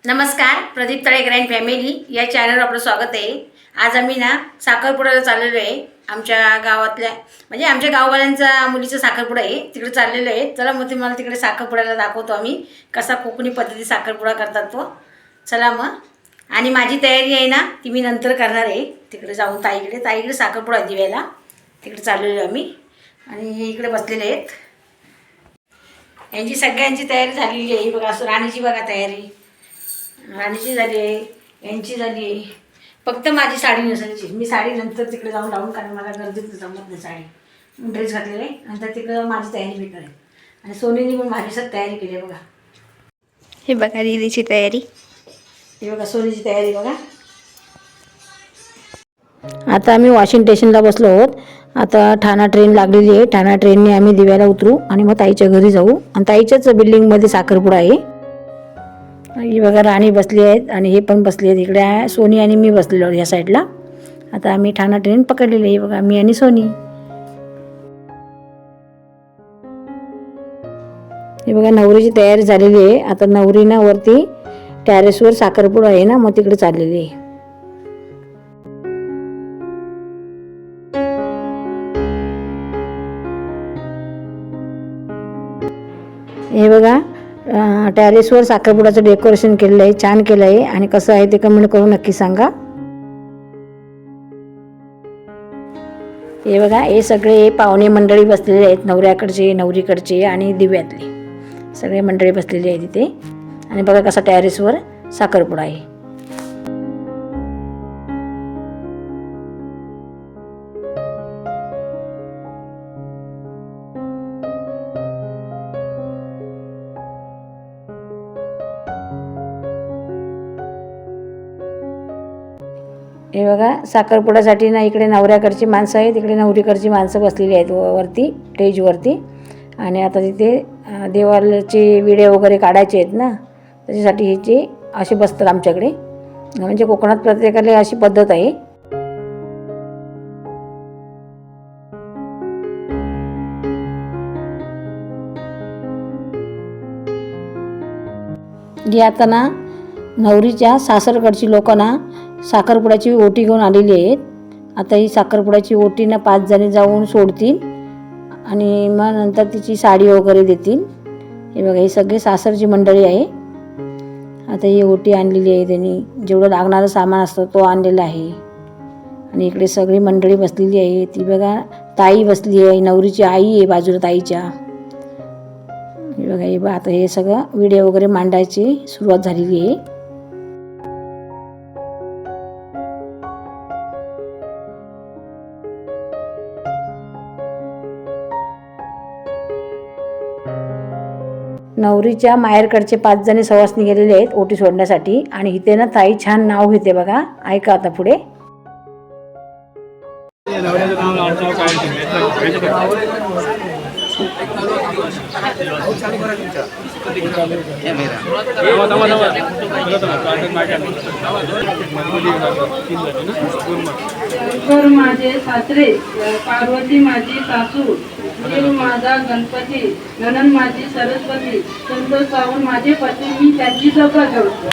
नमस्कार, प्रदीप तळे grand family या चॅनलवर आपलं स्वागत आहे। आज आम्ही ना साखरपुड्याला चाललेलो आहे। आमच्या गावातल्या म्हणजे आमच्या गाववाल्यांचा मुलीचा साखरपुडा आहे, तिकडे चाललेलो आहे। चला मग तुम्हाला तिकडे साखरपुड्याला दाखवतो आम्ही कसा कोकणी पद्धती साखरपुडा करतात तो। चला मग। आणि माझी तयारी आहे ना ती मी नंतर करणार आहे, तिकडे जाऊन ताईकडे साखरपुडा दिव्याला तिकडे चाललेलो आम्ही। आणि हे इकडे बसलेले आहेत, यांची सगळ्यांची तयारी झालेली आहे बघा। राणीची बघा तयारी, राणीची झाली आहे, यांची झाली आहे। फक्त माझी साडी नसायची, मी साडी नंतर तिकडे जाऊन लावून, कारण मला गर्दीत जमत नाही साडी। ड्रेस घातलेले आहे, नंतर तिकडं माझी तयारी मी करेन। आणि सोनीने पण माझ्यासाठी तयारी केली आहे बघा। हे बघा दीदीची तयारी, हे बघा सोनीची तयारी बघा। आता आम्ही वॉशिंग स्टेशनला बसलो आहोत। आता ठाणा ट्रेन लागलेली आहे, ठाणा ट्रेनने आम्ही दिव्याला उतरू आणि मग ताईच्या घरी जाऊ। आणि ताईच्याच बिल्डिंगमध्ये साखरपुडा आहे। ही बघा राणी बसली आहेत आणि हे पण बसले आहेत इकडे, सोनी आणि मी बसलेलो या साईडला। आता आम्ही ठाणा ट्रेन पकडलेली आहे बघा, मी आणि सोनी। हे बघा नवरीची तयारी झालेली आहे। आता नवरी ना वरती टेरेसवर साखरपुडा आहे ना, मग तिकडे चाललेली आहे। हे बघा टेरेसवर साखरपुड्याचं डेकोरेशन केलेलं आहे, छान केलं आहे। आणि कसं आहे ते कमेंट करून नक्की सांगा। हे बघा हे सगळे पाहुणे मंडळी बसलेले आहेत, नवऱ्याकडचे, नवरीकडचे आणि दिव्यातले सगळे मंडळी बसलेली आहे तिथे। आणि बघा कसा टेरेसवर साखरपुडा आहे। हे बघा साखरपुड्यासाठी ना इकडे नवऱ्याकडची माणसं आहेत, इकडे नवरीकडची माणसं बसलेली आहेत वरती स्टेजवरती। आणि आता तिथे देवालयाचे व्हिडिओ वगैरे काढायचे आहेत ना, त्याच्यासाठी हे असे बसतात आमच्याकडे। म्हणजे कोकणात प्रत्येकाला अशी पद्धत आहे। जी आता ना नवरीच्या सासरकडची लोक ना साखरपुड्याची ओटी घेऊन आलेली आहेत। आता ही साखरपुड्याची ओटी ना 5 जणी जाऊन सोडतील आणि मग नंतर तिची साडी वगैरे देतील। हे बघा ही सगळी सासरची मंडळी आहे। आता ही ओटी आणलेली आहे, त्यांनी जेवढं लागणारं सामान असतं तो आणलेला आहे। आणि इकडे सगळी मंडळी बसलेली आहे। ती बघा ताई बसली आहे, नवरीची आई आहे बाजूला ताईच्या। हे बघा हे आता हे सगळं व्हिडिओ वगैरे मांडायची सुरुवात झालेली आहे। नवरीच्या माहेरकडचे 5 जणी सवासणी गेलेले आहेत ओटी सोडण्यासाठी। आणि इथे ना ताई छान नाव घेते बघा, ऐका आता पुढे। माझे सासरे, पार्वती माझी सासू, देव माझा गणपती, नणंद माझी सरस्वती, संतोष सावंत माझे पती, मी त्यांची जपा करतो।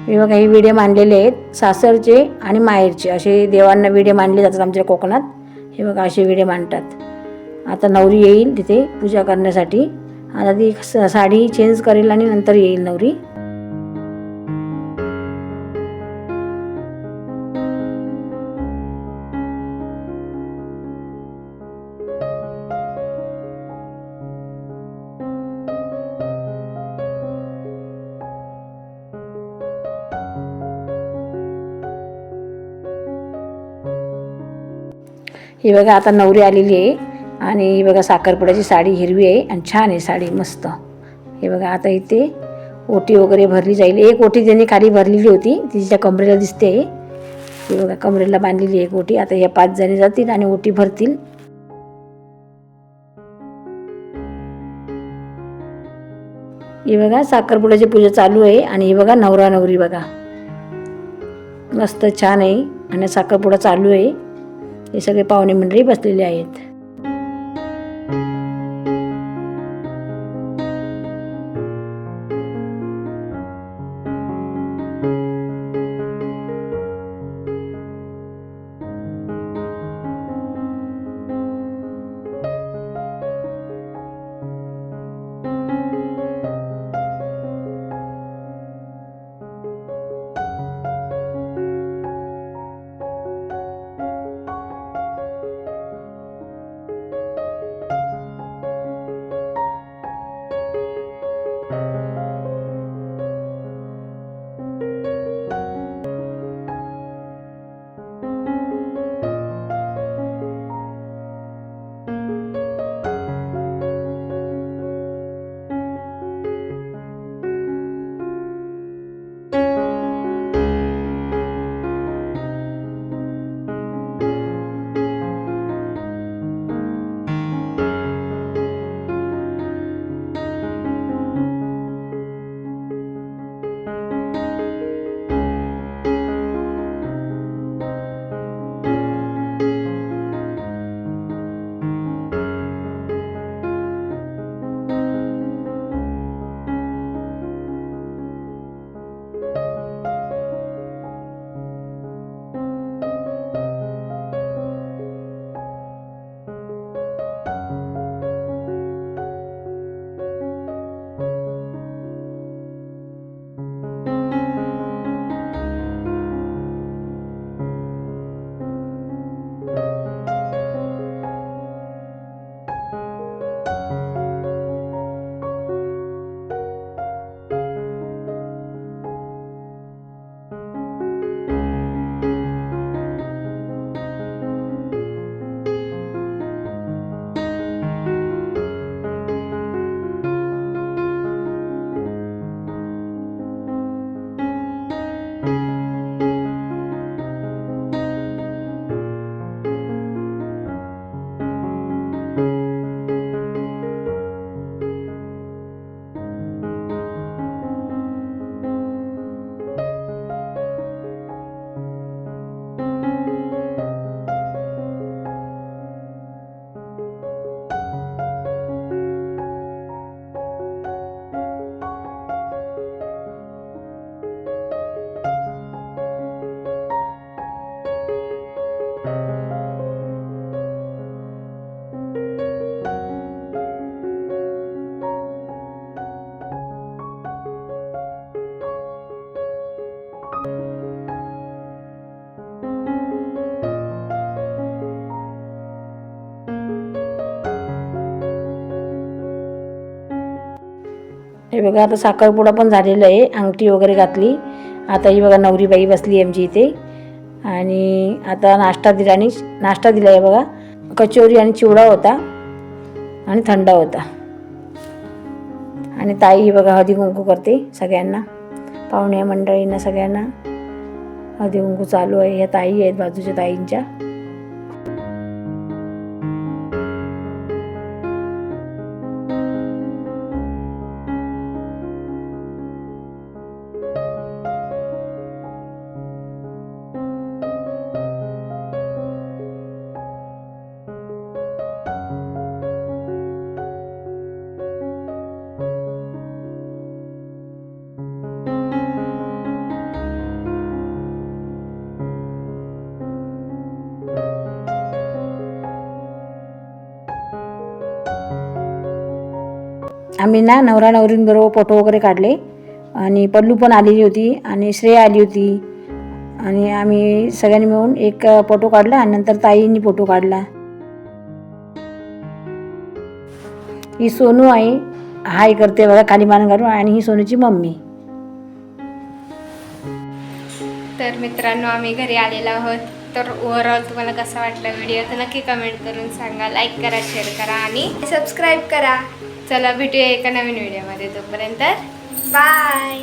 हे बघा ही व्हिडिओ मांडलेले आहेत, सासरचे आणि माहेरचे असे देवांना व्हिडिओ मांडले जातात आमच्या कोकणात। हे बघा असे व्हिडिओ मांडतात। आता नवरी येईल तिथे पूजा करण्यासाठी। आता ती साडी चेंज करेल आणि नंतर येईल नवरी। ही बघा आता नवरी आलेली आहे आणि ही बघा साखरपुड्याची साडी हिरवी आहे आणि छान आहे साडी मस्त. हे बघा आता इथे ओटी वगैरे भरली जाईल. एक ओटी त्यांनी खाली भरलेली होती तिच्या कमरेला दिसते. ही बघा कमरेला बांधलेली एक ओटी. आता या 5 जणी जातील आणि ओटी भरतील. ही बघा साखरपुड्याची पूजा चालू आहे आणि ही बघा नवरा नवरी बघा मस्त छान आहे आणि साखरपुडा चालू आहे. हे सगळे पाहुणे मंडळी बसलेले आहेत. हे बघा आता साखरपुडा पण झालेला आहे. अंगठी वगैरे घातली. आता ही बघा नवरीबाई बसली आमची इथे आणि आता नाश्ता दिला आहे बघा. कचोरी आणि चिवडा होता आणि थंडा होता. आणि ताई ही बघा हळदी कुंकू करते सगळ्यांना, पाहुण्या मंडळींना सगळ्यांना हळदी कुंकू चालू आहे. ह्या ताई आहेत बाजूच्या ताईंच्या. आम्ही ना नवरा नवरींबरोबर फोटो वगैरे काढले आणि पल्लू पण आलेली होती आणि श्रेया आली होती आणि आम्ही सगळ्यांनी मिळून एक फोटो काढला आणि नंतर ताईंनी फोटो काढला. ही सोनू आहे, हाय करते बघा खाली मान घालून, आणि ही सोनूची मम्मी. तर मित्रांनो आम्ही घरी आलेलो आहोत तर ओव्हरऑल तुम्हाला कसा वाटला व्हिडिओ तर नक्की कमेंट करून सांगा. लाईक करा, शेअर करा आणि सबस्क्राईब करा. चला भेटूया एका नवीन व्हिडिओमध्ये. तोपर्यंत बाय.